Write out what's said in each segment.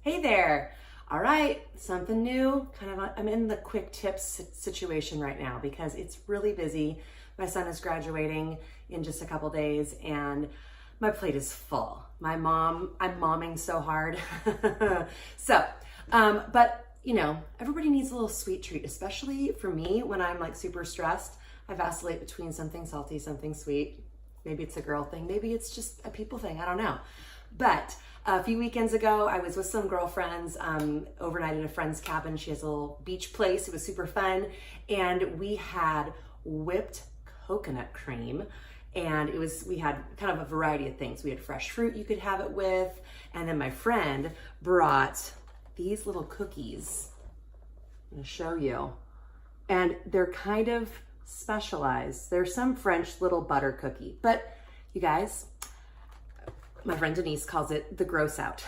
Hey there. All right, something new. I'm in the quick tips situation right now because it's really busy. My son is graduating in just a couple days and my plate is full. I'm momming so hard. But you know, everybody needs a little sweet treat, especially for me when I'm like super stressed. I vacillate between something salty, something sweet. Maybe it's a girl thing, maybe it's just a people thing, I don't know. But a few weekends ago, I was with some girlfriends, overnight at a friend's cabin. She has a little beach place. It was super fun. And we had whipped coconut cream. And we had kind of a variety of things. We had fresh fruit you could have it with. And then my friend brought these little cookies. I'm gonna show you. And they're kind of specialized. They're some French little butter cookie. But you guys, my friend Denise calls it the gross out.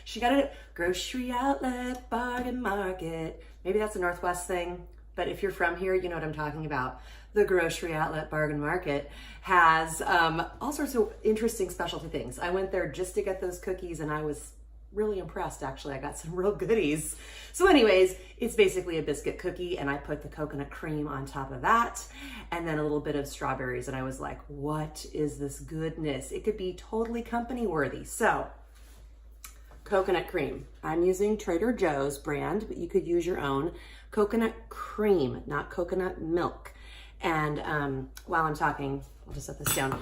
She got it at grocery outlet, bargain market. Maybe that's a Northwest thing, but if you're from here, you know what I'm talking about. The grocery outlet bargain market has all sorts of interesting specialty things. I went there just to get those cookies and I was really impressed, actually. I got some real goodies. So anyways, it's basically a biscuit cookie and I put the coconut cream on top of that and then a little bit of strawberries. And I was like, what is this goodness? It could be totally company worthy. So coconut cream. I'm using Trader Joe's brand, but you could use your own. Coconut cream, not coconut milk. And while I'm talking, I'll just set this down.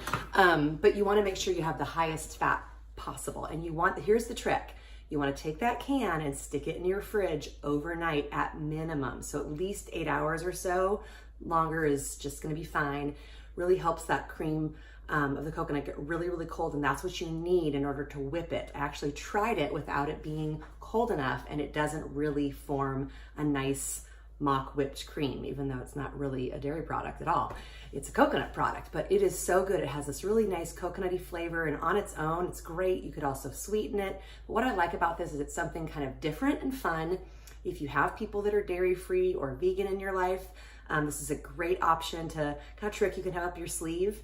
But you want to make sure you have the highest fat possible. And here's the trick. You want to take that can and stick it in your fridge overnight at minimum. So at least 8 hours or so. Longer is just going to be fine. Really helps that cream of the coconut get really, really cold. And that's what you need in order to whip it. I actually tried it without it being cold enough and it doesn't really form a nice mock whipped cream, even though it's not really a dairy product at all. It's a coconut product, but it is so good. It has this really nice coconutty flavor and on its own, it's great. You could also sweeten it. But what I like about this is it's something kind of different and fun. If you have people that are dairy free or vegan in your life, this is a great option to kind of trick you can have up your sleeve.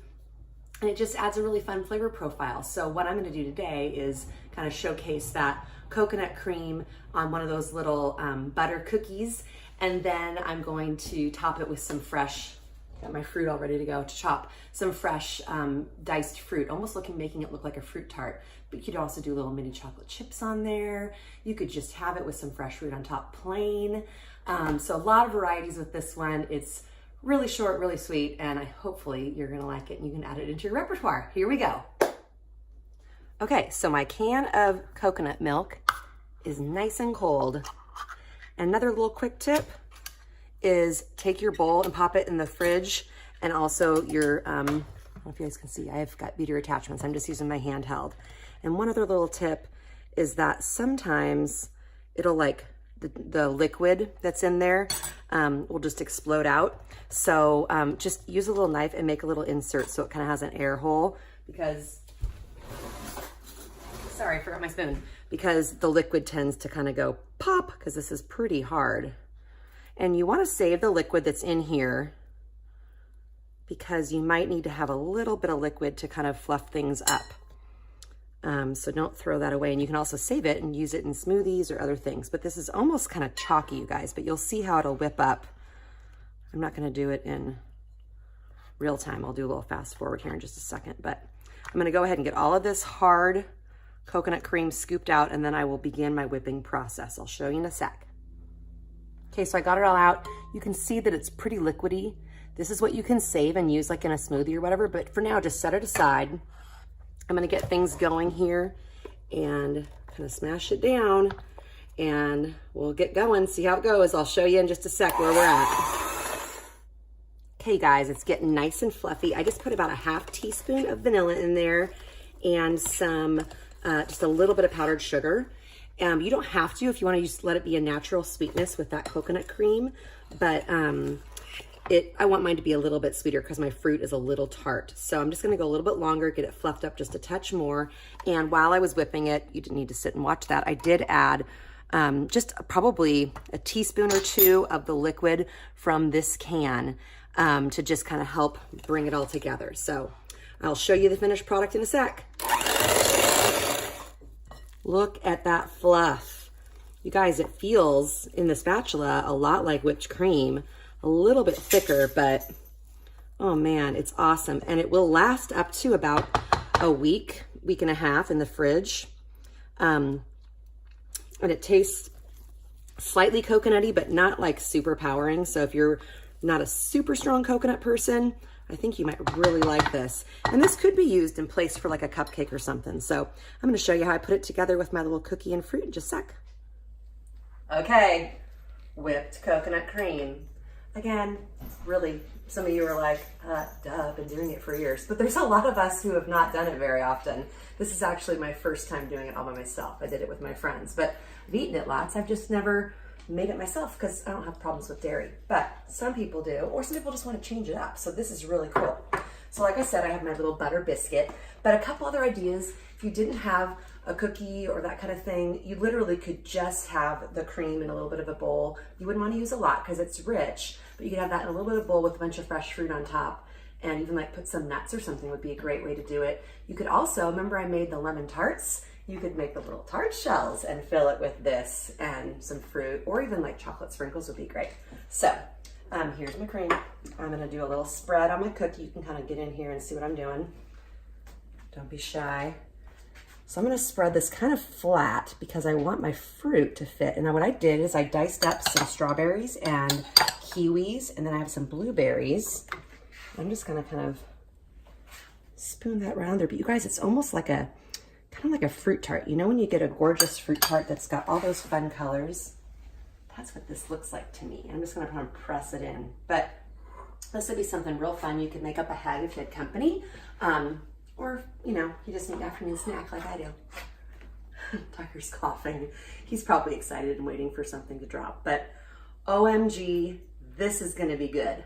And it just adds a really fun flavor profile. So what I'm gonna do today is kind of showcase that coconut cream on one of those little butter cookies. And then I'm going to top it with some fresh, got my fruit all ready to go to chop, some fresh diced fruit, almost making it look like a fruit tart. But you could also do little mini chocolate chips on there. You could just have it with some fresh fruit on top plain. So a lot of varieties with this one. It's really short, really sweet, and hopefully you're gonna like it and you can add it into your repertoire. Here we go. Okay, so my can of coconut milk is nice and cold. Another little quick tip is take your bowl and pop it in the fridge. And also your, I don't know if you guys can see, I've got beater attachments. I'm just using my handheld. And one other little tip is that sometimes it'll the liquid that's in there will just explode out. So just use a little knife and make a little insert so it kind of has an air hole because, sorry, I forgot my spoon. Because the liquid tends to kind of go pop because this is pretty hard. And you want to save the liquid that's in here because you might need to have a little bit of liquid to kind of fluff things up. So don't throw that away. And you can also save it and use it in smoothies or other things. But this is almost kind of chalky, you guys, but you'll see how it'll whip up. I'm not going to do it in real time. I'll do a little fast forward here in just a second. But I'm going to go ahead and get all of this hard coconut cream scooped out, and then I will begin my whipping process. I'll show you in a sec. Okay, so I got it all out. You can see that it's pretty liquidy. This is what you can save and use like in a smoothie or whatever, but for now, just set it aside. I'm gonna get things going here and kind of smash it down and we'll get going, see how it goes. I'll show you in just a sec where we're at. Okay guys, it's getting nice and fluffy. I just put about a half teaspoon of vanilla in there and some just a little bit of powdered sugar. You don't have to if you want to just let it be a natural sweetness with that coconut cream, but I want mine to be a little bit sweeter because my fruit is a little tart. So I'm just going to go a little bit longer, get it fluffed up just a touch more. And while I was whipping it, you didn't need to sit and watch that, I did add just probably a teaspoon or two of the liquid from this can to just kind of help bring it all together. So I'll show you the finished product in a sec. Look at that fluff. You guys, it feels in the spatula a lot like whipped cream, a little bit thicker, but oh man, it's awesome. And it will last up to about a week, week and a half in the fridge. And it tastes slightly coconutty, but not like super powering. So if you're not a super strong coconut person, I think you might really like this. And this could be used in place for like a cupcake or something. So I'm gonna show you how I put it together with my little cookie and fruit in just a sec. Okay, whipped coconut cream. Again, really, some of you are like, duh, I've been doing it for years. But there's a lot of us who have not done it very often. This is actually my first time doing it all by myself. I did it with my friends, but I've eaten it lots. I've just never made it myself because I don't have problems with dairy. But some people do, or some people just want to change it up. So this is really cool. So like I said, I have my little butter biscuit, but a couple other ideas. If you didn't have a cookie or that kind of thing, you literally could just have the cream in a little bit of a bowl. You wouldn't want to use a lot because it's rich, but you could have that in a little bit of a bowl with a bunch of fresh fruit on top, and even like put some nuts or something would be a great way to do it. You could also, remember I made the lemon tarts? You could make the little tart shells and fill it with this and some fruit, or even like chocolate sprinkles would be great. So here's my cream. I'm gonna do a little spread on my cookie. You can kind of get in here and see what I'm doing. Don't be shy. So I'm gonna spread this kind of flat because I want my fruit to fit. And then what I did is I diced up some strawberries and kiwis, and then I have some blueberries. I'm just gonna kind of spoon that around there. But you guys, it's almost like a, kind of like a fruit tart. You know when you get a gorgeous fruit tart that's got all those fun colors? That's what this looks like to me. I'm just gonna kind of press it in. But this would be something real fun. You could make up a hag if you had company. Or, you know, you just need an afternoon snack like I do. Tucker's coughing. He's probably excited and waiting for something to drop. But OMG, this is gonna be good.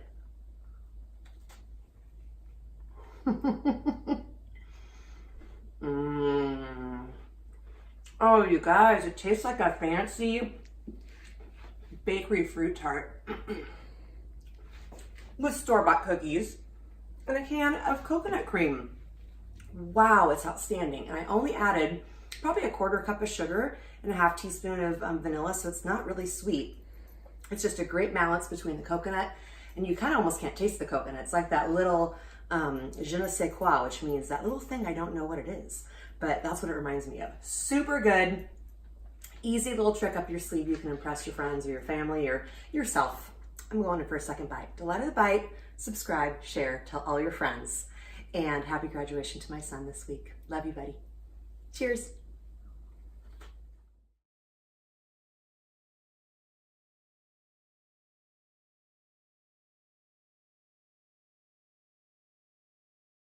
Oh, you guys, it tastes like a fancy bakery fruit tart with store-bought cookies and a can of coconut cream. Wow, it's outstanding. And I only added probably a 1/4 cup of sugar and a 1/2 teaspoon of vanilla, so it's not really sweet. It's just a great balance between the coconut, and you kind of almost can't taste the coconut. It's like that little je ne sais quoi, which means that little thing I don't know what it is, but that's what it reminds me of. Super good, easy little trick up your sleeve. You can impress your friends or your family or yourself. I'm going in for a second bite. Delight of the bite, subscribe, share, tell all your friends. And happy graduation to my son this week. Love you, buddy. Cheers.